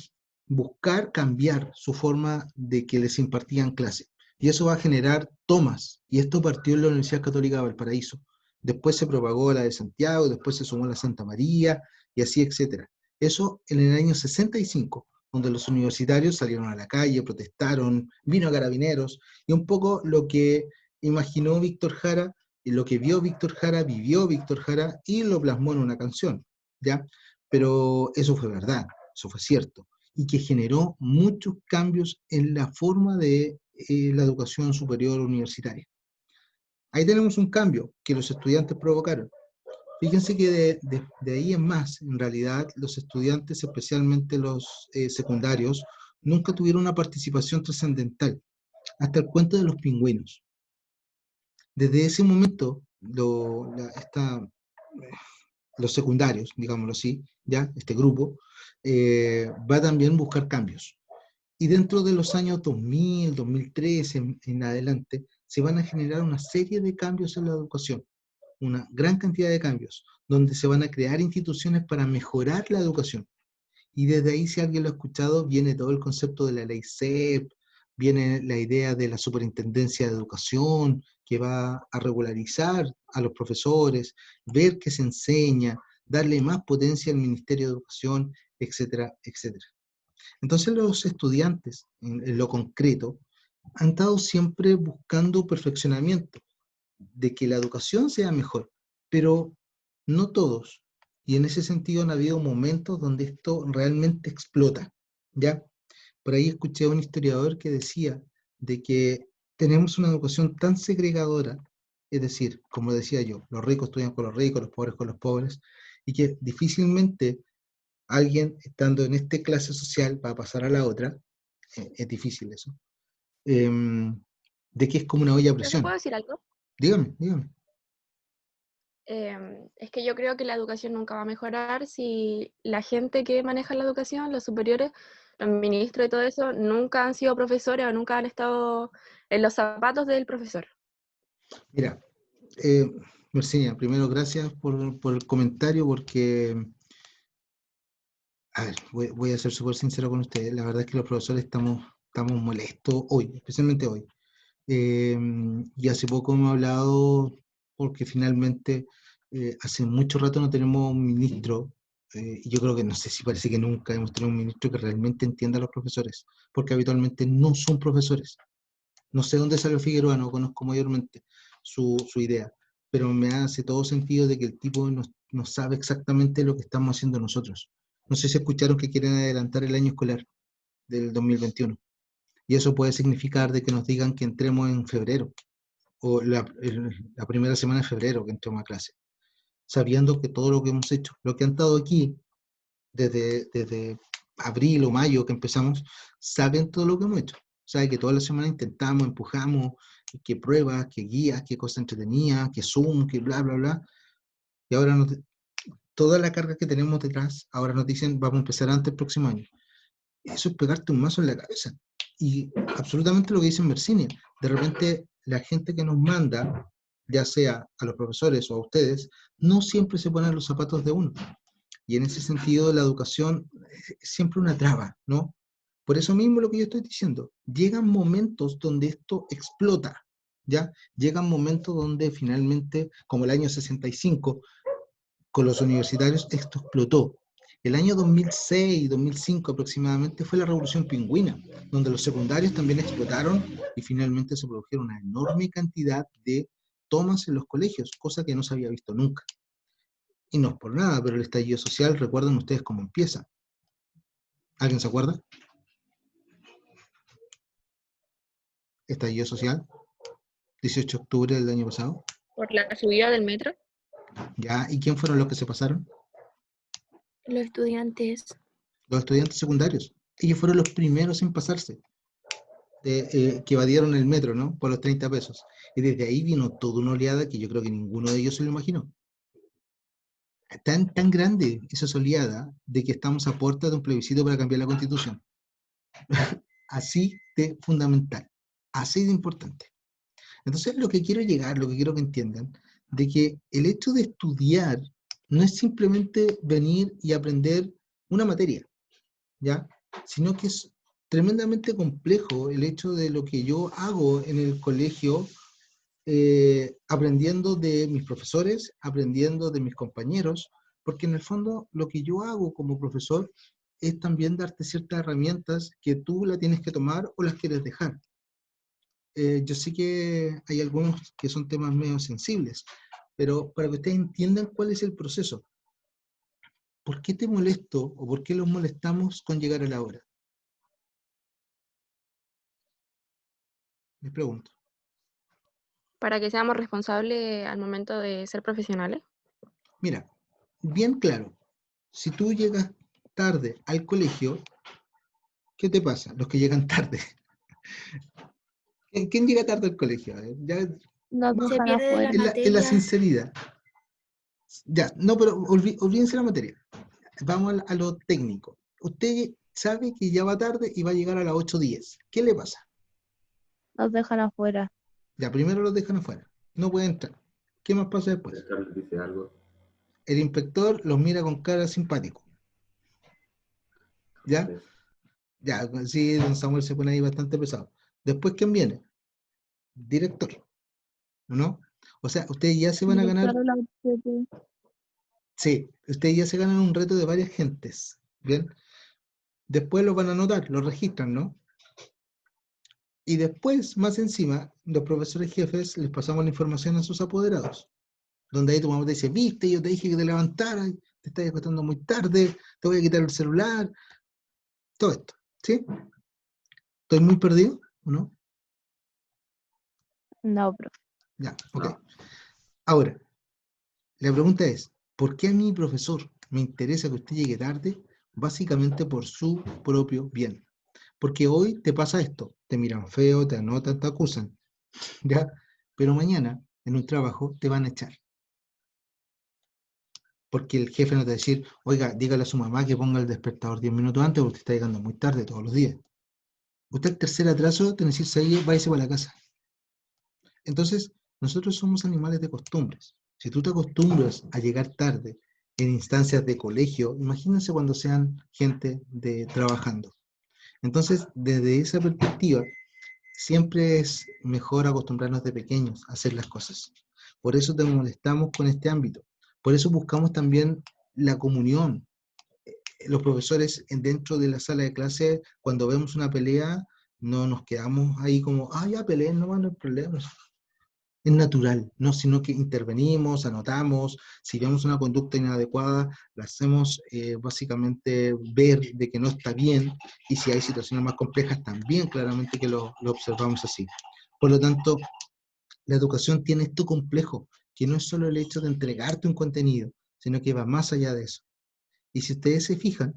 buscar cambiar su forma de que les impartían clase. Y eso va a generar tomas. Y esto partió en la Universidad Católica de Valparaíso. Después se propagó a la de Santiago, después se sumó a la Santa María, y así, etcétera. Eso en el año 65, donde los universitarios salieron a la calle, protestaron, vino a Carabineros, y un poco lo que imaginó Víctor Jara, y lo que vio Víctor Jara, vivió Víctor Jara, y lo plasmó en una canción, ¿ya? Pero eso fue verdad, eso fue cierto, y que generó muchos cambios en la forma de la educación superior universitaria. Ahí tenemos un cambio que los estudiantes provocaron. Fíjense que de ahí en más, en realidad, los estudiantes, especialmente los secundarios, nunca tuvieron una participación trascendental, hasta el cuento de los pingüinos. Desde ese momento, los secundarios, digámoslo así, ya, este grupo, va también a buscar cambios. Y dentro de los años 2000, 2003 en adelante, se van a generar una serie de cambios en la educación, una gran cantidad de cambios, donde se van a crear instituciones para mejorar la educación. Y desde ahí, si alguien lo ha escuchado, viene todo el concepto de la ley CEP, viene la idea de la superintendencia de educación, que va a regularizar a los profesores, ver qué se enseña, darle más potencia al Ministerio de Educación, etcétera, etcétera. Entonces los estudiantes, en lo concreto, han estado siempre buscando perfeccionamiento, de que la educación sea mejor, pero no todos. Y en ese sentido han habido momentos donde esto realmente explota, ¿ya? Por ahí escuché a un historiador que decía de que tenemos una educación tan segregadora, es decir, como decía yo, los ricos estudian con los ricos, los pobres con los pobres, y que difícilmente alguien estando en esta clase social va a pasar a la otra, es difícil eso, de que es como una olla a ¿Pero se puede presión. decir algo? Dígame, dígame. Es que yo creo que la educación nunca va a mejorar si la gente que maneja la educación, los superiores, los ministros y todo eso, nunca han sido profesores o nunca han estado en los zapatos del profesor. Mira, Mercedes, primero gracias por el comentario, porque, a ver, voy a ser súper sincero con ustedes. La verdad es que los profesores estamos molestos hoy, especialmente hoy. Y hace poco hemos hablado, porque finalmente hace mucho rato no tenemos un ministro, y yo creo que no sé si parece que nunca hemos tenido un ministro que realmente entienda a los profesores, porque habitualmente no son profesores. No sé dónde salió Figueroa, no conozco mayormente su idea, pero me hace todo sentido de que el tipo no sabe exactamente lo que estamos haciendo nosotros. No sé si escucharon que quieren adelantar el año escolar del 2021. Y eso puede significar de que nos digan que entremos en febrero, o la primera semana de febrero que entremos a clase, sabiendo que todo lo que hemos hecho, lo que han estado aquí desde abril o mayo que empezamos, saben todo lo que hemos hecho. Saben que toda la semana intentamos, empujamos, que pruebas, que guías, que cosas entretenidas, que Zoom, que bla, bla, bla. Y ahora toda la carga que tenemos detrás, ahora nos dicen, vamos a empezar antes del próximo año. Eso es pegarte un mazo en la cabeza. Y absolutamente lo que dice Mercinia. De repente, la gente que nos manda, ya sea a los profesores o a ustedes, no siempre se ponen los zapatos de uno. Y en ese sentido, la educación es siempre una traba, ¿no? Por eso mismo lo que yo estoy diciendo, llegan momentos donde esto explota, ¿ya? Llegan momentos donde finalmente, como el año 65, con los universitarios, esto explotó. El año 2006, 2005 aproximadamente fue la revolución pingüina, donde los secundarios también explotaron y finalmente se produjeron una enorme cantidad de tomas en los colegios, cosa que no se había visto nunca. Y no es por nada, pero el estallido social, ¿recuerdan ustedes cómo empieza? ¿Alguien se acuerda? Estallido social, 18 de octubre del año pasado. Por la subida del metro. ¿Ya? ¿Y quién fueron los que se pasaron? Los estudiantes. Los estudiantes secundarios. Ellos fueron los primeros en pasarse, que evadieron el metro, ¿no? Por los 30 pesos. Y desde ahí vino toda una oleada que yo creo que ninguno de ellos se lo imaginó. Tan grande esa oleada de que estamos a puerta de un plebiscito para cambiar la Constitución. Así de fundamental, así de importante. Entonces, lo que quiero llegar, lo que quiero que entiendan, de que el hecho de estudiar no es simplemente venir y aprender una materia, ¿ya? Sino que es tremendamente complejo el hecho de lo que yo hago en el colegio, aprendiendo de mis profesores, aprendiendo de mis compañeros, porque en el fondo lo que yo hago como profesor es también darte ciertas herramientas que tú las tienes que tomar o las quieres dejar. Yo sé que hay algunos que son temas medio sensibles, pero para que ustedes entiendan cuál es el proceso. ¿Por qué te molesto o por qué los molestamos con llegar a la hora? Les pregunto. Para que seamos responsables al momento de ser profesionales. Mira, bien claro, si tú llegas tarde al colegio, ¿qué te pasa? Los que llegan tarde. ¿Quién llega tarde al colegio? Ya, Nos Se dejan pierde de la afuera. En la materia. sinceridad. Ya, no, pero olvídense la materia. Vamos a lo técnico. Usted sabe que ya va tarde y va a llegar a las 8:10. ¿Qué le pasa? Nos dejan afuera. Ya, primero los dejan afuera. No puede entrar. ¿Qué más pasa El después? director les dice algo. El inspector los mira con cara simpático. ¿Ya? Entonces, Ya, sí, don Samuel se pone ahí bastante pesado. Después, ¿quién viene? Director, ¿no? O sea, ustedes ya se van a ganar, Director de la UTT. sí, ustedes ya se ganan un reto de varias gentes, ¿bien? Después lo van a anotar, lo registran, ¿no? Y después, más encima, los profesores jefes les pasamos la información a sus apoderados, donde ahí tu mamá te dice, viste, yo te dije que te levantaras, te estás acostando muy tarde, te voy a quitar el celular, todo esto, ¿sí? ¿Estoy muy perdido o no? No, profe. Ya, ok. no. Ahora, la pregunta es, ¿por qué a mí, profesor, me interesa que usted llegue tarde? Básicamente por su propio bien. Porque hoy te pasa esto, te miran feo, te anotan, te acusan, ¿ya? Pero mañana, en un trabajo, te van a echar. Porque el jefe no te va a decir, oiga, dígale a su mamá que ponga el despertador 10 minutos antes porque está llegando muy tarde todos los días. Usted el tercer atraso, te necesita ir, váyase para la casa. Entonces, nosotros somos animales de costumbres. Si tú te acostumbras a llegar tarde en instancias de colegio, imagínense cuando sean gente trabajando. Entonces, desde esa perspectiva, siempre es mejor acostumbrarnos de pequeños a hacer las cosas. Por eso te molestamos con este ámbito. Por eso buscamos también la comunión. Los profesores dentro de la sala de clase, cuando vemos una pelea, no nos quedamos ahí como, ya peleen, no hay problema. Es natural, no, sino que intervenimos, anotamos, si vemos una conducta inadecuada, la hacemos básicamente ver de que no está bien, y si hay situaciones más complejas, también claramente que lo observamos así. Por lo tanto, la educación tiene esto complejo, que no es solo el hecho de entregarte un contenido, sino que va más allá de eso. Y si ustedes se fijan,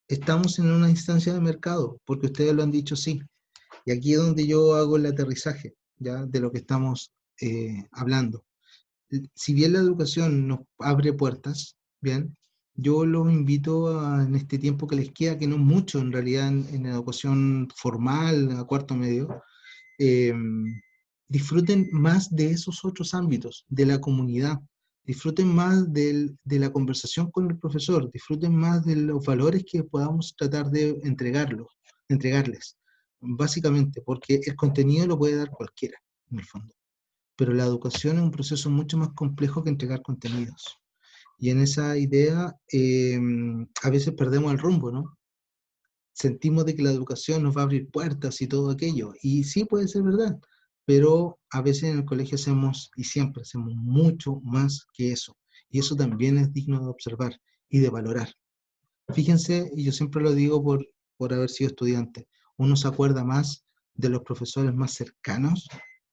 estamos en una instancia de mercado, porque ustedes lo han dicho sí. Y aquí es donde yo hago el aterrizaje, ¿ya? De lo que estamos hablando. Si bien la educación nos abre puertas, ¿bien? Yo los invito en este tiempo que les queda, que no es mucho en realidad en educación formal, a cuarto medio, eh, disfruten más de esos otros ámbitos, de la comunidad, disfruten más de la conversación con el profesor, disfruten más de los valores que podamos tratar de entregarles, básicamente, porque el contenido lo puede dar cualquiera, en el fondo, pero la educación es un proceso mucho más complejo que entregar contenidos. Y en esa idea, a veces perdemos el rumbo, ¿no? Sentimos de que la educación nos va a abrir puertas y todo aquello, y sí puede ser verdad, pero a veces en el colegio hacemos, y siempre hacemos mucho más que eso, y eso también es digno de observar y de valorar. Fíjense, y yo siempre lo digo por haber sido estudiante, uno se acuerda más de los profesores más cercanos,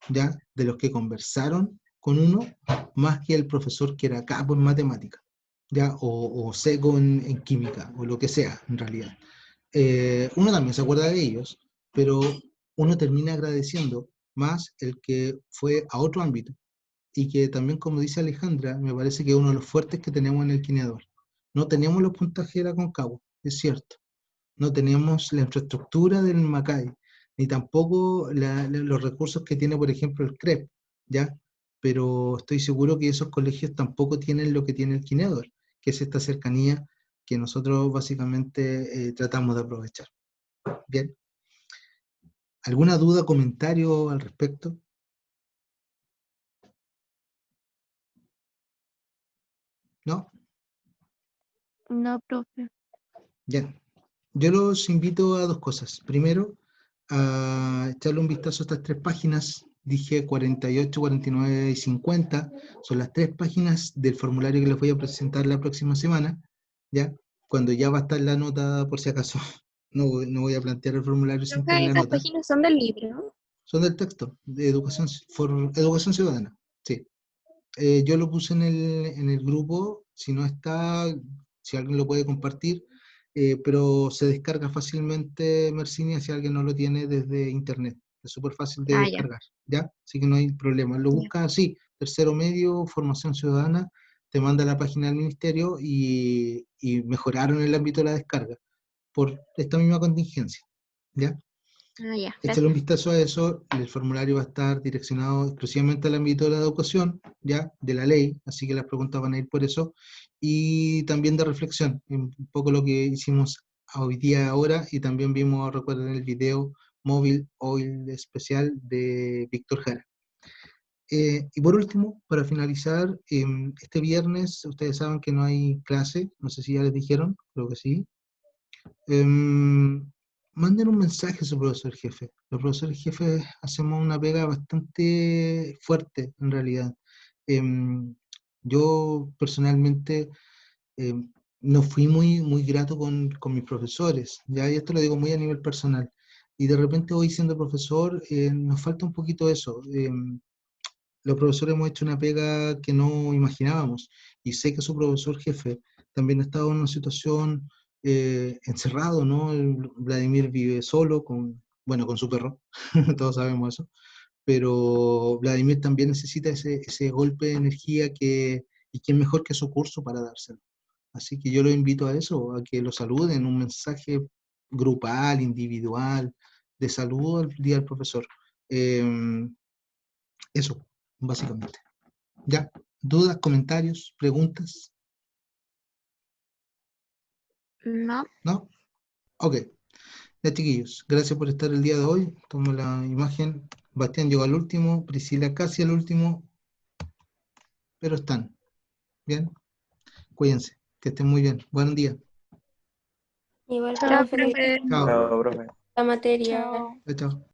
¿ya? De los que conversaron con uno, más que el profesor que era capo en matemática, ¿ya? O seco en química, o lo que sea, en realidad. Uno también se acuerda de ellos, pero uno termina agradeciendo más el que fue a otro ámbito y que también, como dice Alejandra, me parece que es uno de los fuertes que tenemos en el Kineador. No tenemos los puntajes de la Concagua, es cierto. No tenemos la infraestructura del Macay, ni tampoco los recursos que tiene, por ejemplo, el CREP, ¿ya? Pero estoy seguro que esos colegios tampoco tienen lo que tiene el Kineador, que es esta cercanía que nosotros básicamente tratamos de aprovechar. Bien. ¿Alguna duda, comentario al respecto? ¿No? No, profe. Bien. Yo los invito a dos cosas. Primero, a echarle un vistazo a estas tres páginas. Dije 48, 49 y 50. Son las tres páginas del formulario que les voy a presentar la próxima semana, ¿ya? Cuando ya va a estar la nota, por si acaso. No voy a plantear el formulario sin tener la Esas nota. páginas son del libro. Son del texto, de educación ciudadana. Sí. Yo lo puse en el grupo, si no está, si alguien lo puede compartir, pero se descarga fácilmente Mersinia si alguien no lo tiene desde internet, es súper fácil de Ya. descargar, ¿ya? Así que no hay problema. Lo Ya. buscas así, tercero medio, formación ciudadana, te manda a la página del ministerio y mejoraron el ámbito de la descarga por esta misma contingencia, ¿ya? Ya, Échale un gracias. vistazo a eso, el formulario va a estar direccionado exclusivamente al ámbito de la educación, ya, de la ley, así que las preguntas van a ir por eso, y también de reflexión, un poco lo que hicimos hoy día ahora, y también vimos, recuerden, el video móvil Oil especial de Víctor Jara. Y por último, para finalizar, este viernes, ustedes saben que no hay clase, no sé si ya les dijeron, creo que sí. Manden un mensaje a su profesor jefe. Los profesores jefes hacemos una pega bastante fuerte, en realidad. Yo personalmente no fui muy grato con mis profesores, ya, y esto lo digo muy a nivel personal. Y de repente hoy siendo profesor, nos falta un poquito eso. Los profesores hemos hecho una pega que no imaginábamos, y sé que su profesor jefe también ha estado en una situación encerrado, ¿no? Vladimir vive solo, bueno, con su perro, todos sabemos eso, pero Vladimir también necesita ese golpe de energía y quién mejor que su curso para dárselo. Así que yo lo invito a eso, a que lo saluden, un mensaje grupal, individual, de saludo al día del profesor. Eso, básicamente. ¿Ya? ¿Dudas, comentarios, preguntas? No. ¿No? Ok. Ya, chiquillos, gracias por estar el día de hoy. Tomo la imagen. Bastián llegó al último, Priscila casi al último, pero están. ¿Bien? Cuídense, que estén muy bien. Buen día. Igual, Chao, profe, que profe. Chao. Chao, profe. la materia. Chao. Chao, chao.